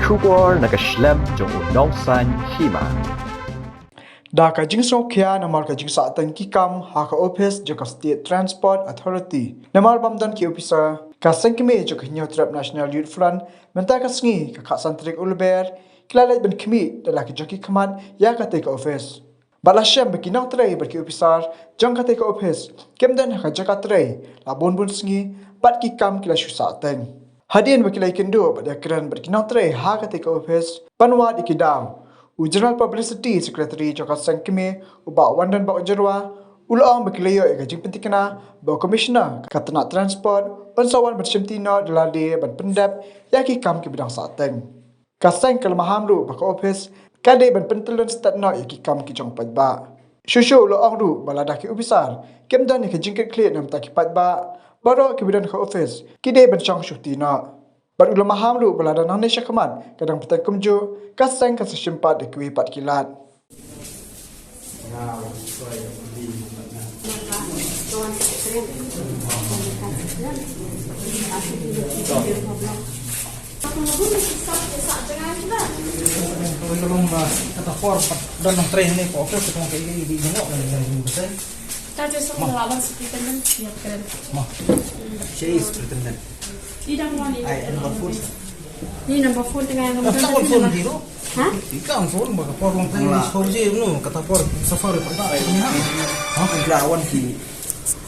Shubor nakaslem jong unongsan hima. Da ka jingsok kya namar ka jingsa atan ki kam ha ka office jo ka State Transport Authority namar bamdan ki officer ka sangkime jo ka Trap National Youth Front menta ka sngi ka santrik ulber kilalai ben kmi da la ki joki kaman ya ka take office bala shem be kinang tray ber ki officer jong ka take office kemdan ka jaka tray la bon sngi pat ki kam kila shu sa atan hadin be kilai kendo pada kran ber kinang tray ha ka take office panwa ikidam General Publicity Secretary Jaka Sangkime uba wandan ba ujarwa ulang berkelayo ega jing pentikna ba Commissioner katana transport unsawan bersyamtina delade ban pendap yaki kam ki bidang sateng kasang kelmaham ru ba office kade ban pentelun statna yaki kam ki jong padba shushu ulang ru balada ki ubisar kemdan ki jingket clear nam ta ki padba baro ki bidang ka office kide ban chang syutina Bat ulama hamlu balada nang nesya kaman kadang petang kumju kasang kasasimpat dekui pat kilat. Kata for dan nang train ni po office kung kay di jengok lang besar. Tajo sa lawan superintendent siap keren. Mah. She is superintendent. Tidak mau ni. I am number 4. Ni number 4 tengah yang Kata for phone dito. Ha? Ika ang phone baka for kung train is for je no kata for safari pa ni ha. Ha paglawan ki.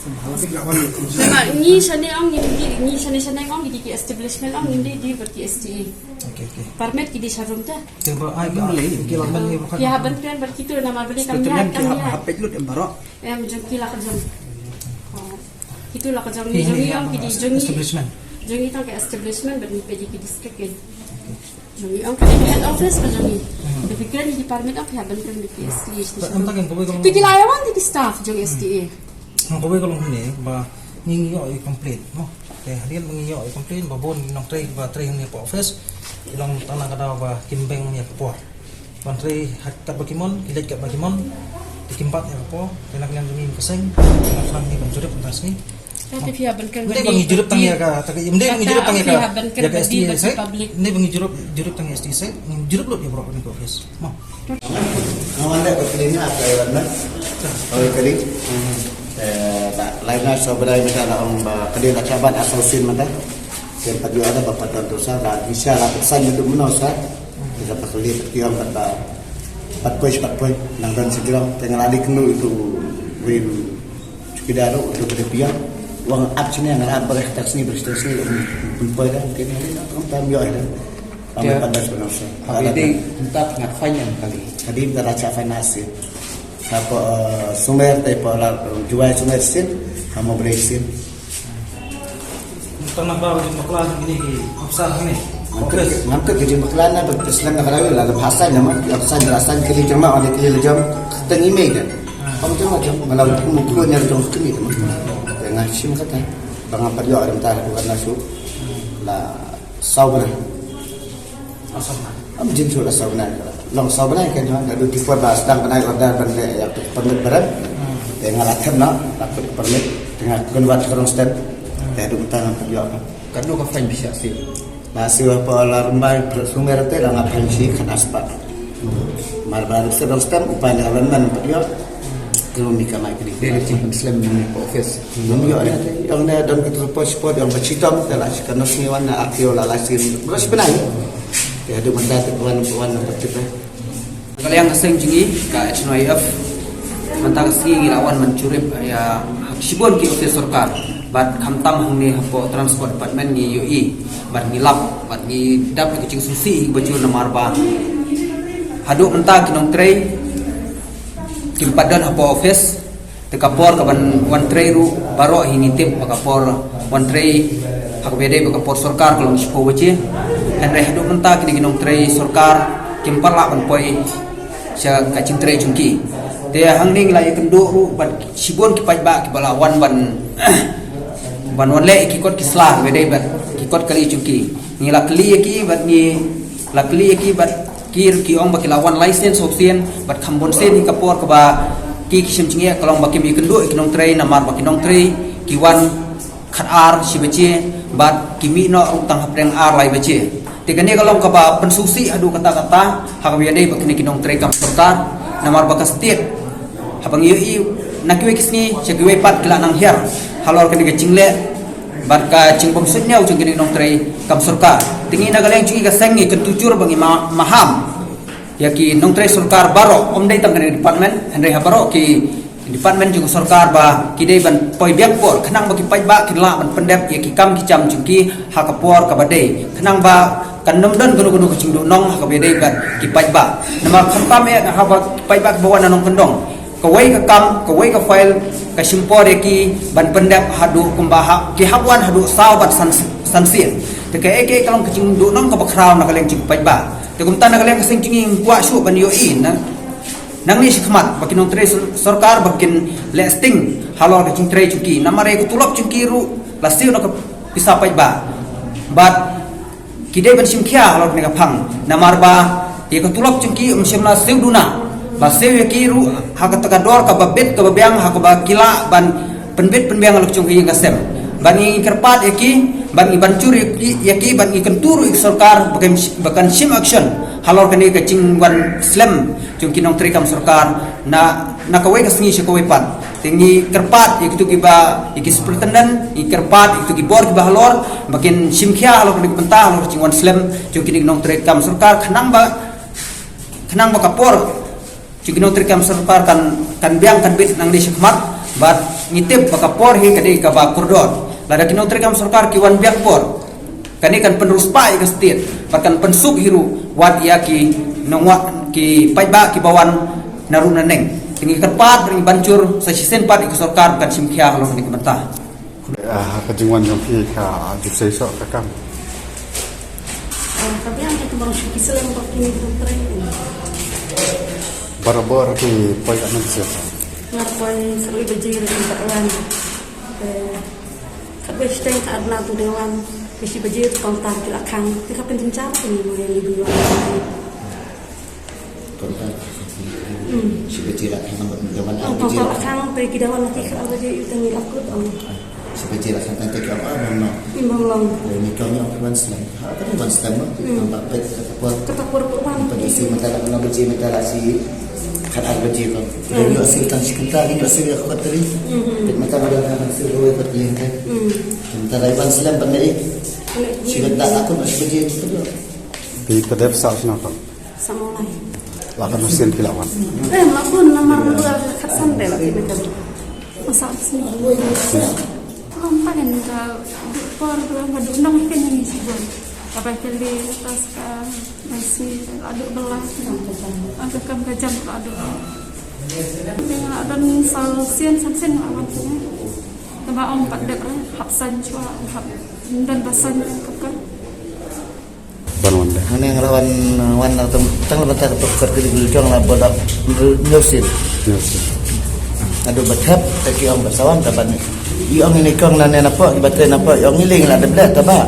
Memang ni sana orang ni sana orang di establishment orang di berti STE. Okay. Permit di sharum ta. Coba ai beli kilo man ni bukan. Ya bantuan berkitu nama beli kami HP lut embaro. Jengki lah kerja. Itulah kerja ni jengi orang di jengi. Establishment. Jengi tang ke establishment berni PJK district ke. Jengi orang ke head office ke jengi. Berfikir di department apa ya bantuan di STE. Amtak yang kowe kalau. Pikir lawan di staff jengi STE. Ang kowe kalau ni ba ngingiyo i complaint no. Kaya harian mengiyo i complaint ba bon nang tray ba tray ni po office. Ilang tanah kada ba kimbeng ni po. Ban tray hakat bakimon, kilit ka bakimon. Dikimpat ya po. Tenak yang dingin keseng. Nang ni ban jurip pentas ni. Tapi pihak bankan Hindi bang jurup tangya ka. Hindi bang jurup tangya ka. Ya ka STI sai. public. Hindi bang jurup tangya STI sai. Jurup lo ya bro ni office. Mo. Awalnya berkelina apa ya benar? Oh kali. Lainnya sebenarnya misalnya orang kedai cabat asosiasi mana? Yang pada ada bapak dan dosa, bisa lah pesan itu menosah. Bisa pakai tiang kata 4 poin, nanggan segera tengah lari kenu itu win cukup untuk berpiang. Uang absnya yang apa taksi bersih pun dah mungkin ini orang kami ada. Kami pada menosah. Jadi entah ngapain yang kali. Tadi kita raca finance. Apa sumber tapi jual sumber sin, kamu beri sin. Tanah ba di maklan ini absar ni. Mangkut kerja maklana berkesan nak lagi lalu bahasa nama absar jelasan kali cuma ada kali jam tengime kan. Kamu cuma jam malam mukul nyari jam kini teman. Dengan sim kata bang apa dia orang tahu bukan nasu lah sabar. Asal. Am jin sudah sabar. Long sabar kan jangan ada di forba sedang penai order benda yang permit berat. Dengan lakukan nak lakukan permit dengan konvert ke stand. Ada utang kerja. Kado ka fine bisa sih. Masih apa alarmai sumber itu dah ngapain sih kan aspat. Malah sedang stand upaya development kerja. Kalau nikah mai kini. Dari tim Islam di office. Yang ada dalam kita support yang bercita mungkin lah. Karena seniwan nak aktif lah lasin. Beras sebenarnya. Ada benda tuan-tuan yang bercita. Kalau yang asing jengi ka HNYF mentang segi lawan mencuri ya sibon ki office sarkar. Bat khamtam hongni hapo transport department ni UI bat ngilap bat ni dap kucing susi baju nomor ba haduk mentang kinong tray timpadan hapo office tekapor kaban one tray ru baro hinitip pakapor one tray hakbede pakapor sarkar kolong sipo bace henry haduk mentang kinong tray sarkar kimpala ban poi sya kacing tray jungki te hangning lai kendo ru bat sibon ki pajba ki bala wan ban Banwan le ikot kislah beda bat ikot kali cuki ni lakli ki bat ni lakli ki bat kir ki ong bakilawan license option bat khambon sen ni kapor ka ba ki kisim chinge kalong bakim ikendo ikinong tray namar bakinong tray kiwan khat ar si bace bat kimi no utang hapreng ar lai bace Tigani kalau kaba pensusi adu kata-kata hakawian dei bakini kinong trekam serta namar bakas state habang yoi nakiwe kisni sekiwe pat kila nang her halor kini ke cingle barka cingbom sutnya ujung kini nong tre kam serta tingi nagaleng cingi ka sengi kentucur bangi maham yaki nong tre serkar baro om dei tam kini department henry habaro ki department juga sarkar ba kidai ban poi biak por khenang ba ki pai ba kila ban pendep ya ki kam ki cham chungki hakapor ka badai khenang ba kan nom dan gunu kucing do nong ka bedai ban ki pai ba nama khampam ya ha ba pai ba bawa nanong kendong kawai ka kam kawai ka file ka simpor ya ki ban pendep hadu kumbaha ki habwan hadu sawabat sansin te ka eke kalong kucing do nong ka bakraw na kaleng cing pai ba te kum tan na kaleng kasing cing kwa shu ban yo in na nang ni sikmat bakin nong tre sarkar bakin lesting halor ke tre cuki namare ku tulok cuki ru lastiu nak bisa pai ba bat kidai ban simkhia halor ne kapang namar ba ye ku tulok cuki simna seu duna ba seu ye kiru hak takador ka babet ka babyang hak ba kila ban penbet penbyang lok cuki ngasem ban i kerpat ye ki ban i ban curi ye ki ban i kenturu sarkar bakan sim action halor kani ke cingwan slam jungki nong trikam sarkar na kawai ka singi kawai pat tingi kerpat ikitu giba ikis pretenden ikerpat ikitu gibor giba halor makin simkhia halor kani pentah halor cingwan slam jungki nong trikam sarkar khenang ba kapor jungki nong trikam sarkar kan biang kan bit nang di sikmat bat ngitip ba kapor hi kadi ka ba kordon lada kinong trikam sarkar kiwan biak por kani kan penerus pai ke state bahkan pensuk hiru wat yaki nongwa ki paiba ki bawan naruna neng tinggi kerpat ring bancur sa sisen pat ik sarkar kan simkhia halong ni kementa kejungan yang ka jusai sok kakam tapi ang itu baru kisah yang pakai dokter barabara ki poi anak siapa ngapain seru bejir di dewan kabeh stay tak ada tu dewan Besi baju kontak ke akang, kita penting cara ini yang lebih luas. Kontak, si baju akang dewan kontak akang pergi dewan nanti kalau baju itu ngilak kut om. Si baju akang nanti kalau mana? Imbang long. Ini kau yang dewan selam, apa dewan selam? Nampak pet ketapur kurban. Isi mentara kena baju mentara si kata baju kau. Dia hasil kan si kental, dia hasil yang kuat tadi. Mentara ada hasil dua ikut lingkai. Mentara dewan selam pandai. Sibat tak aku masih baju itu tu. di pedef sak nakam Sama lain. lakan mesin kilawan Makun nama dua kasan deh lah kita. Masa sini. Nampak kan kita por belum ada undang kan yang isi bon. Apa kali tas ka masih ada belah. Ada kam kajam ada. Dengan ada salsian awan tu. Tambah om pak dek hapsan cua hap dan basan kakak. banwan deh Hanya ngelawan wan atau tang lebat tukar kali bilang lah bodak nyusin. Aduh berhap taki orang bersawan taban. Yang ini kong nane napa ibatai napa yang ngiling lah deblat taba.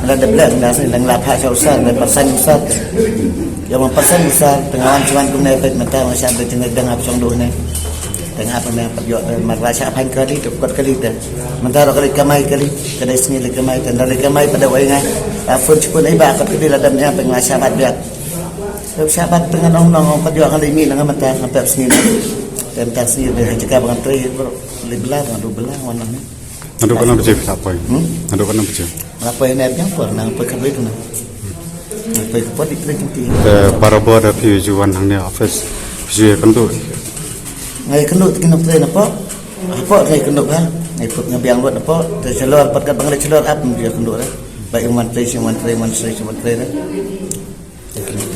Lah deblat nasi lang lapha sa usan dan pasan usat. Yang pasan usat tengawan cuman kunai pet mata masih ada tengah dang apsong do ne. Tengah apa yang perjok marasa pan kali tukar kali dah. Mentara kali kamai kali kada sini le kamai dan dari kamai pada waingai. Afun pun iba kat kali ladam nya pengasabat dia. Sahabat dengan ong-ong perjok kali ini dengan mata sampai sini. Dan tasni dia cakap dengan tri belah dengan dua belah warna ni. Adu kana bejek apa adu kana bejek Apa yang nak yang pernah apa kabel tu nak. Apa itu pun dikira barabara pi juan hang ne office bejek kentu ngai kenduk kena train apa ngai kenduk ha ngai put ngabiang buat apa tercelor patkat bang celor up dia kenduk dah baik menteri dah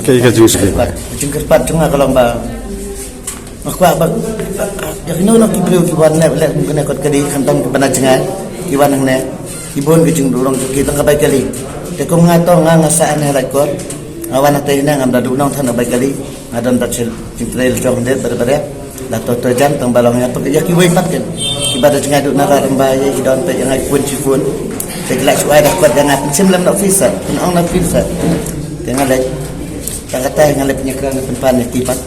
ke kejung sekali kerpat cuma kalau mbak makwa bag ya kena nak kibru kiwan ne lek kena kot kadi kantong kebenar cengai kiwan hang ne ibon kejung dorong kita ngabai kali te ko ngato ngasaan ne rekod awan ate ina ngam dadu nong thana bai kali ngadon tacil cintrail chong de ber la toto jam tong balongnya apa ya kiwai pat kan ibadah cengai duk nara rembai idon pe yang ai pun cifun te kelak suai dah kuat jangan semlam nak fisat ong nak fisat jangan lek kata yang lek penyekrang penpan tipat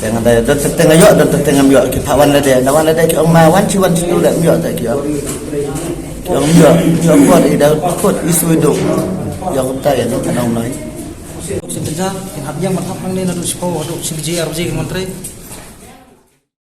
jangan ada dan tengah yok dan tengah yok ki pawan la de lawan la de ki ong ma wan ciwan ciu la yok tak ki ong yok yok kuat ida kuat isu hidup yang kita ya no kanau noi Sinja, yang hab yang mantap nang ni na du sipo du sinji RJ menteri